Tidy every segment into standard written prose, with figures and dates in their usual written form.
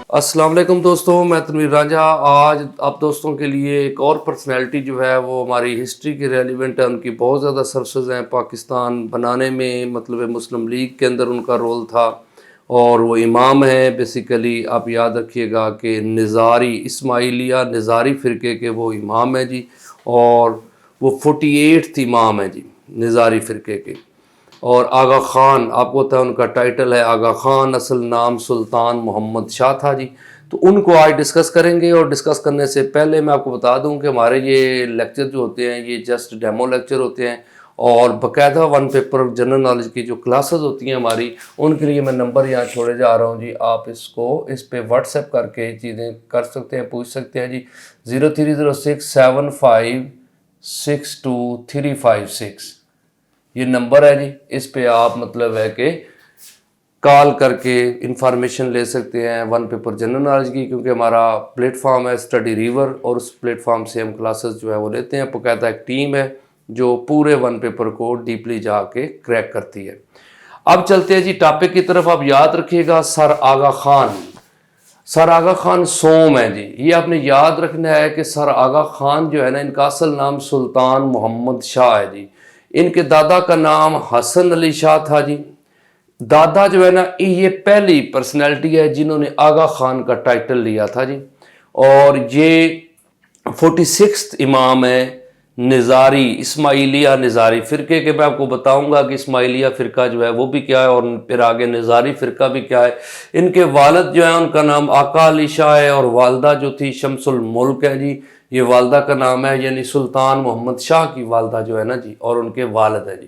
السلام علیکم دوستوں، میں تنویر رانجھا آج آپ دوستوں کے لیے ایک اور پرسنالٹی جو ہے وہ ہماری ہسٹری کی ریلیونٹ ہے. ان کی بہت زیادہ سرسز ہیں پاکستان بنانے میں، مطلب مسلم لیگ کے اندر ان کا رول تھا اور وہ امام ہیں. بیسیکلی آپ یاد رکھیے گا کہ نظاری اسماعیلیہ نظاری فرقے کے وہ امام ہیں جی، اور وہ 48 امام ہیں جی نظاری فرقے کے. اور آغا خان آپ کو پتہ ہے ان کا ٹائٹل ہے آغا خان، اصل نام سلطان محمد شاہ تھا جی. تو ان کو آج ڈسکس کریں گے، اور ڈسکس کرنے سے پہلے میں آپ کو بتا دوں کہ ہمارے یہ لیکچر جو ہوتے ہیں یہ جسٹ ڈیمو لیکچر ہوتے ہیں، اور باقاعدہ ون پیپر جنرل نالج کی جو کلاسز ہوتی ہیں ہماری، ان کے لیے میں نمبر یہاں چھوڑے جا رہا ہوں جی. آپ اس پہ واٹس ایپ کر کے چیزیں کر سکتے ہیں، پوچھ سکتے ہیں جی. 030675623356 یہ نمبر ہے جی. اس پہ آپ مطلب ہے کہ کال کر کے انفارمیشن لے سکتے ہیں ون پیپر جنرل نالج کی، کیونکہ ہمارا پلیٹ فارم ہے اسٹڈی ریور، اور اس پلیٹ فارم سے ہم کلاسز جو ہے وہ لیتے ہیں. باقاعدہ ایک ٹیم ہے جو پورے ون پیپر کو ڈیپلی جا کے کریک کرتی ہے. اب چلتے ہیں جی ٹاپک کی طرف. آپ یاد رکھیے گا سر آغا خان. سر آغا خان سوم ہے جی. یہ آپ نے یاد رکھنا ہے کہ سر آغا خان جو ہے نا، ان کا اصل نام سلطان محمد شاہ ہے جی. ان کے دادا کا نام حسن علی شاہ تھا جی. دادا جو ہے نا یہ پہلی پرسنالٹی ہے جنہوں نے آغا خان کا ٹائٹل لیا تھا جی. اور یہ 46 امام ہے نظاری اسماعیلیہ نظاری فرقے کے. میں آپ کو بتاؤں گا کہ اسماعیلیہ فرقہ جو ہے وہ بھی کیا ہے، اور پھر آگے نظاری فرقہ بھی کیا ہے. ان کے والد جو ہیں ان کا نام آقا علی شاہ ہے، اور والدہ جو تھی شمس الملک ہے جی. یہ والدہ کا نام ہے، یعنی سلطان محمد شاہ کی والدہ جو ہے نا جی، اور ان کے والد ہے جی.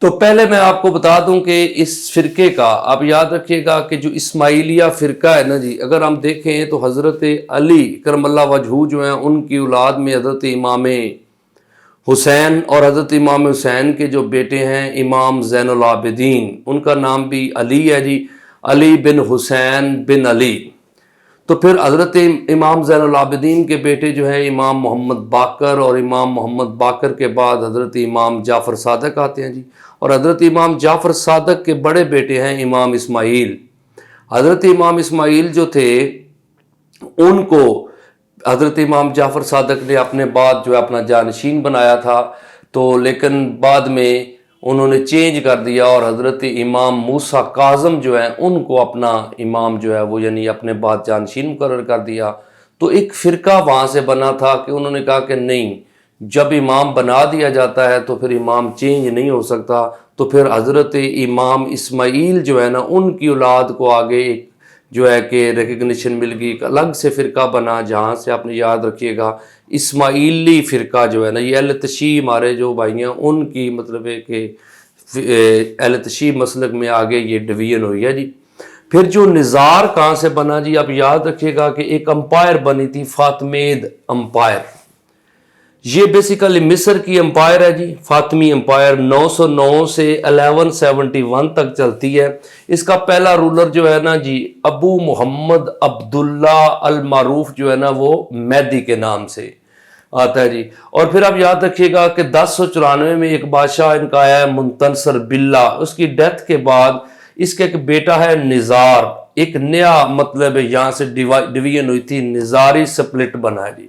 تو پہلے میں آپ کو بتا دوں کہ اس فرقے کا آپ یاد رکھیے گا کہ جو اسماعیلیہ فرقہ ہے نا جی، اگر ہم دیکھیں تو حضرت علی کرم اللہ وجہہ جو ہیں ان کی اولاد میں حضرت امام حسین اور حضرت امام حسین کے جو بیٹے ہیں امام زین العابدین، ان کا نام بھی علی ہے جی، علی بن حسین بن علی. تو پھر حضرت امام زین العابدین کے بیٹے جو ہیں امام محمد باقر، اور امام محمد باقر کے بعد حضرت امام جعفر صادق آتے ہیں جی. اور حضرت امام جعفر صادق کے بڑے بیٹے ہیں امام اسماعیل. حضرت امام اسماعیل جو تھے ان کو حضرت امام جعفر صادق نے اپنے بعد جو ہے اپنا جانشین بنایا تھا، تو لیکن بعد میں انہوں نے چینج کر دیا، اور حضرت امام موسیٰ کاظم جو ہیں ان کو اپنا امام جو ہے وہ یعنی اپنے بعد جانشین مقرر کر دیا. تو ایک فرقہ وہاں سے بنا تھا کہ انہوں نے کہا کہ نہیں، جب امام بنا دیا جاتا ہے تو پھر امام چینج نہیں ہو سکتا. تو پھر حضرت امام اسماعیل جو ہے نا ان کی اولاد کو آگے ایک جو ہے کہ ریکگنیشن مل گئی، ایک الگ سے فرقہ بنا، جہاں سے آپ نے یاد رکھیے گا اسماعیلی فرقہ جو ہے نا، یہ اہل تشیع ہمارے جو بھائی ہیں ان کی مطلب ہے کہ اہل تشیع مسلک میں آگے یہ ڈویژن ہوئی ہے جی. پھر جو نظار کہاں سے بنا جی، آپ یاد رکھیے گا کہ ایک امپائر بنی تھی فاطمید امپائر. یہ بیسیکلی مصر کی امپائر ہے جی، فاطمی امپائر 909 سے 1171 تک چلتی ہے. اس کا پہلا رولر جو ہے نا جی ابو محمد عبداللہ المعروف جو ہے نا وہ مہدی کے نام سے آتا ہے جی. اور پھر آپ یاد رکھیے گا کہ 1094 میں ایک بادشاہ ان کا آیا ہے منتنصر باللہ. اس کی ڈیتھ کے بعد اس کا ایک بیٹا ہے نظار. ایک نیا مطلب یہاں سے ڈویژن ہوئی تھی، نظاری سپلٹ بنا ہے جی.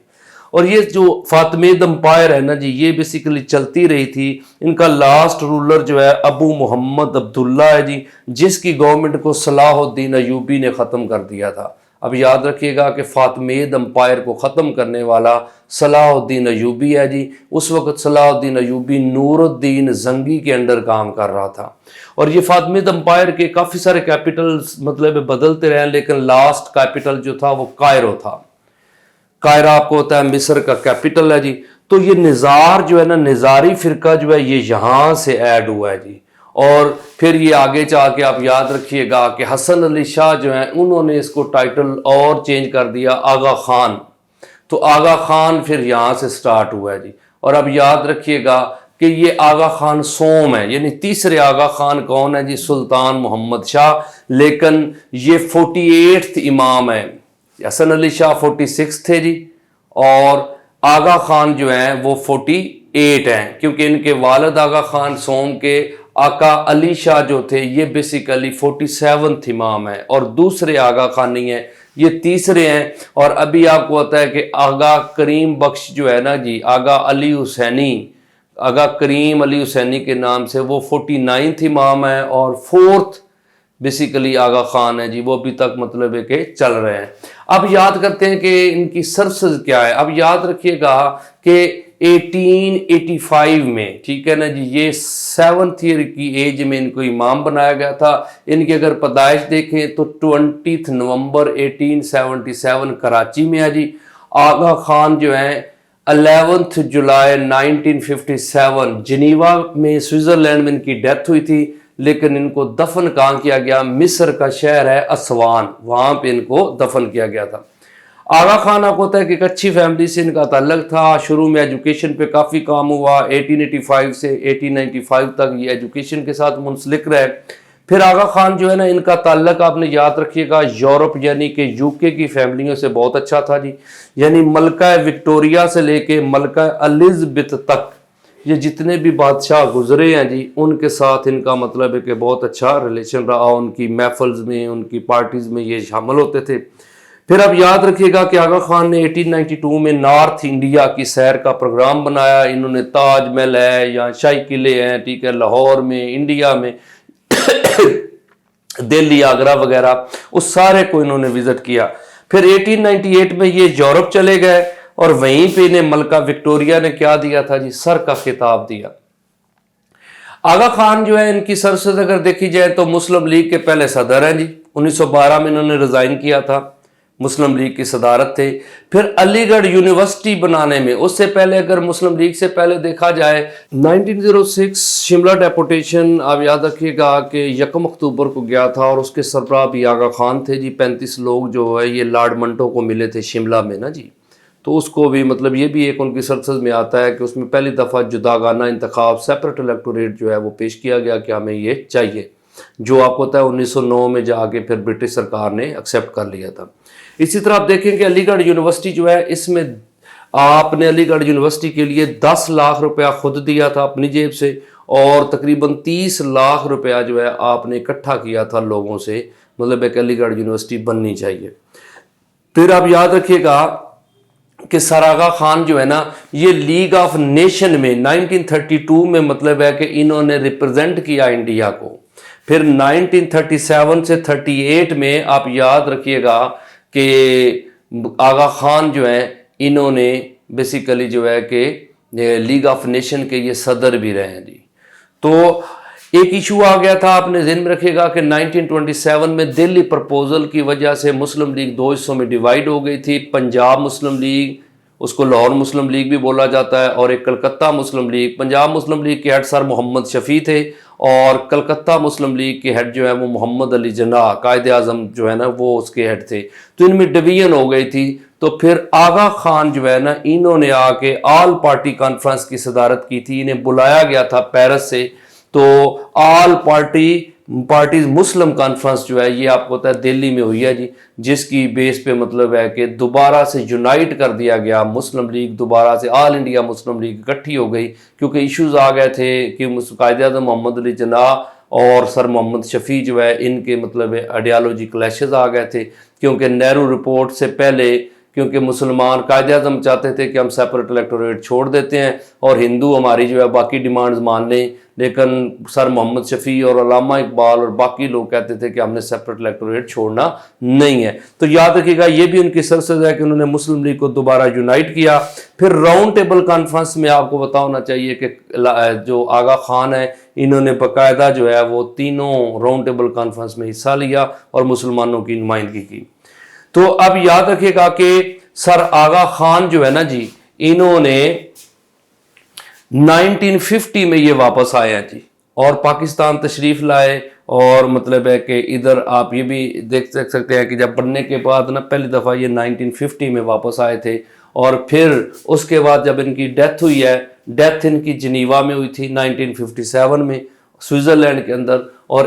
اور یہ جو فاطمید امپائر ہے نا جی یہ بیسیکلی چلتی رہی تھی. ان کا لاسٹ رولر جو ہے ابو محمد عبداللہ ہے جی، جس کی گورنمنٹ کو صلاح الدین ایوبی نے ختم کر دیا تھا. اب یاد رکھیے گا کہ فاطمید امپائر کو ختم کرنے والا صلاح الدین ایوبی ہے جی. اس وقت صلاح الدین ایوبی نور الدین زنگی کے انڈر کام کر رہا تھا. اور یہ فاطمید امپائر کے کافی سارے کیپٹلز مطلب بدلتے رہے، لیکن لاسٹ کیپٹل جو تھا وہ قاہرہ تھا. قاہرہ آپ کو ہوتا ہے مصر کا کیپٹل ہے جی. تو یہ نظار جو ہے نا، نظاری فرقہ جو ہے یہ یہاں سے ایڈ ہوا ہے جی. اور پھر یہ آگے چاہ کے آپ یاد رکھیے گا کہ حسن علی شاہ جو ہیں انہوں نے اس کو ٹائٹل اور چینج کر دیا آغا خان. تو آغا خان پھر یہاں سے سٹارٹ ہوا ہے جی. اور اب یاد رکھیے گا کہ یہ آغا خان سوم ہے، یعنی تیسرے آغا خان کون ہے جی؟ سلطان محمد شاہ. لیکن یہ 48 امام ہے. حسن علی شاہ 46 تھے جی، اور آغا خان جو ہیں وہ 48 ہیں، کیونکہ ان کے والد آغا خان سوم کے آقا علی شاہ جو تھے یہ بیسیکلی 47 امام ہیں. اور دوسرے آغا خان نہیں ہیں یہ تیسرے ہیں. اور ابھی آپ کو پتا ہے کہ آغا کریم بخش جو ہے نا جی، آغا علی حسینی، آغا کریم علی حسینی کے نام سے وہ 49 امام ہے، اور 4 بیسیکلی آغا خان ہے جی، وہ ابھی تک مطلب ہے کہ چل رہے ہیں. اب یاد کرتے ہیں کہ ان کی سرسز کیا ہے. اب یاد رکھیے گا کہ 1885 میں، ٹھیک ہے نا جی، یہ 7th ایئر کی ایج میں ان کو امام بنایا گیا تھا. ان کی اگر پیدائش دیکھیں تو 20 نومبر 1877 کراچی میں ہے جی. آغا خان جو ہیں 11 جولائی 1957 جنیوا میں سوئٹزرلینڈ میں ان کی ڈیتھ ہوئی تھی. لیکن ان کو دفن کہاں کیا گیا؟ مصر کا شہر ہے اسوان، وہاں پہ ان کو دفن کیا گیا تھا. آغا خان آپ کو ہوتا ہے کہ ایک اچھی فیملی سے ان کا تعلق تھا. شروع میں ایجوکیشن پہ کافی کام ہوا، 1885 سے 1895 تک یہ ایجوکیشن کے ساتھ منسلک رہے. پھر آغا خان جو ہے نا، ان کا تعلق آپ نے یاد رکھیے گا یورپ یعنی کہ یو کے کی فیملیوں سے بہت اچھا تھا جی. یعنی ملکہ وکٹوریا سے لے کے ملکہ الزبتھ تک یہ جتنے بھی بادشاہ گزرے ہیں جی، ان کے ساتھ ان کا مطلب ہے کہ بہت اچھا ریلیشن رہا. ان کی محفلز میں، ان کی پارٹیز میں یہ شامل ہوتے تھے. پھر اب یاد رکھیے گا کہ آغا خان نے 1892 میں نارتھ انڈیا کی سیر کا پروگرام بنایا. انہوں نے تاج محل ہے یا شاہی قلعے ہیں، ٹھیک ہے، لاہور میں، انڈیا میں، دہلی، آگرہ وغیرہ، اس سارے کو انہوں نے وزٹ کیا. پھر 1898 میں یہ یورپ چلے گئے، اور وہیں پہ انہیں ملکہ وکٹوریا نے کیا دیا تھا جی؟ سر کا خطاب دیا. آغا خان جو ہے ان کی سرسز اگر دیکھی جائے تو مسلم لیگ کے پہلے صدر ہیں جی. 1912 میں انہوں نے ریزائن کیا تھا، مسلم لیگ کی صدارت تھے. پھر علی گڑھ یونیورسٹی بنانے میں، اس سے پہلے اگر مسلم لیگ سے پہلے دیکھا جائے 1906 شملہ ڈیپوٹیشن، آپ یاد رکھیے گا کہ 1 اکتوبر کو گیا تھا، اور اس کے سربراہ بھی آغا خان تھے جی. 35 لوگ جو ہے یہ لارڈ منٹو کو ملے تھے شملہ میں نا جی. تو اس کو بھی مطلب یہ بھی ایک ان کی سرسز میں آتا ہے کہ اس میں پہلی دفعہ جداگانہ انتخاب، سیپریٹ الیکٹوریٹ جو ہے وہ پیش کیا گیا کہ ہمیں یہ چاہیے، جو آپ کو پتہ ہے 1909 میں جا کے پھر برٹش سرکار نے ایکسیپٹ کر لیا تھا. اسی طرح آپ دیکھیں کہ علی گڑھ یونیورسٹی جو ہے، اس میں آپ نے علی گڑھ یونیورسٹی کے لیے 10 لاکھ روپیہ خود دیا تھا اپنی جیب سے، اور تقریباً 30 لاکھ روپیہ جو ہے آپ نے اکٹھا کیا تھا لوگوں سے، مطلب ہے کہ علی گڑھ یونیورسٹی بننی چاہیے. پھر آپ یاد رکھیے گا کہ سر آغا خان جو ہے نا، یہ لیگ آف نیشن میں 1932 میں مطلب ہے کہ انہوں نے ریپرزینٹ کیا انڈیا کو. پھر 1937 سے 38 میں آپ یاد رکھیے گا کہ آغا خان جو ہیں انہوں نے بیسیکلی جو ہے کہ لیگ آف نیشن کے یہ صدر بھی رہے ہیں جی. تو ایک ایشو آ گیا تھا، آپ نے ذہن میں رکھے گا کہ 1927 میں دہلی پرپوزل کی وجہ سے مسلم لیگ 2 حصوں میں ڈیوائیڈ ہو گئی تھی. پنجاب مسلم لیگ، اس کو لاہور مسلم لیگ بھی بولا جاتا ہے، اور ایک کلکتہ مسلم لیگ. پنجاب مسلم لیگ کے ہیڈ سر محمد شفیع تھے، اور کلکتہ مسلم لیگ کے ہیڈ جو ہے وہ محمد علی جناح، قائد اعظم جو ہے نا وہ اس کے ہیڈ تھے. تو ان میں ڈویژن ہو گئی تھی. تو پھر آغا خان جو ہے نا، انہوں نے آ کے آل پارٹی کانفرنس کی صدارت کی تھی. انہیں بلایا گیا تھا پیرس سے. تو آل پارٹیز مسلم کانفرنس جو ہے یہ آپ کو پتہ ہے دہلی میں ہوئی ہے جی، جس کی بیس پہ مطلب ہے کہ دوبارہ سے یونائٹ کر دیا گیا مسلم لیگ، دوبارہ سے آل انڈیا مسلم لیگ اکٹھی ہو گئی، کیونکہ ایشوز آ گئے تھے کہ قائد اعظم محمد علی جناح اور سر محمد شفیع جو ہے ان کے مطلب آئیڈیالوجی کلیشز آ گئے تھے. کیونکہ نہرو رپورٹ سے پہلے، کیونکہ مسلمان قائد اعظم چاہتے تھے کہ ہم سیپریٹ الیکٹوریٹ چھوڑ دیتے ہیں اور ہندو ہماری جو ہے باقی ڈیمانڈز مان لیں، لیکن سر محمد شفیع اور علامہ اقبال اور باقی لوگ کہتے تھے کہ ہم نے سیپریٹ الیکٹوریٹ چھوڑنا نہیں ہے. تو یاد رکھیے گا یہ بھی ان کی سرسز ہے کہ انہوں نے مسلم لیگ کو دوبارہ یونائٹ کیا. پھر راؤنڈ ٹیبل کانفرنس میں آپ کو پتا ہونا چاہیے کہ جو آغا خان ہے انہوں نے باقاعدہ جو ہے وہ تینوں راؤنڈ ٹیبل کانفرنس میں حصہ لیا اور مسلمانوں کی نمائندگی کی. تو اب یاد رکھیے گا کہ سر آغا خان جو ہے نا جی، انہوں نے 1950 میں یہ واپس آئے ہیں جی، اور پاکستان تشریف لائے. اور مطلب ہے کہ ادھر آپ یہ بھی دیکھ سکتے ہیں کہ جب بننے کے بعد نا پہلی دفعہ یہ 1950 میں واپس آئے تھے. اور پھر اس کے بعد جب ان کی ڈیتھ ہوئی ہے، ڈیتھ ان کی جنیوا میں ہوئی تھی 1957 میں سوئٹزرلینڈ کے اندر، اور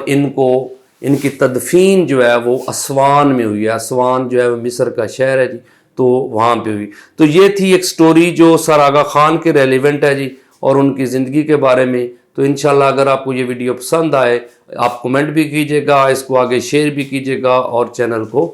ان کی تدفین جو ہے وہ اسوان میں ہوئی ہے. اسوان جو ہے وہ مصر کا شہر ہے جی، تو وہاں پہ ہوئی. تو یہ تھی ایک سٹوری جو سر آغا خان کے ریلیونٹ ہے جی، اور ان کی زندگی کے بارے میں. تو انشاءاللہ اگر آپ کو یہ ویڈیو پسند آئے، آپ کمنٹ بھی کیجئے گا، اس کو آگے شیئر بھی کیجئے گا، اور چینل کو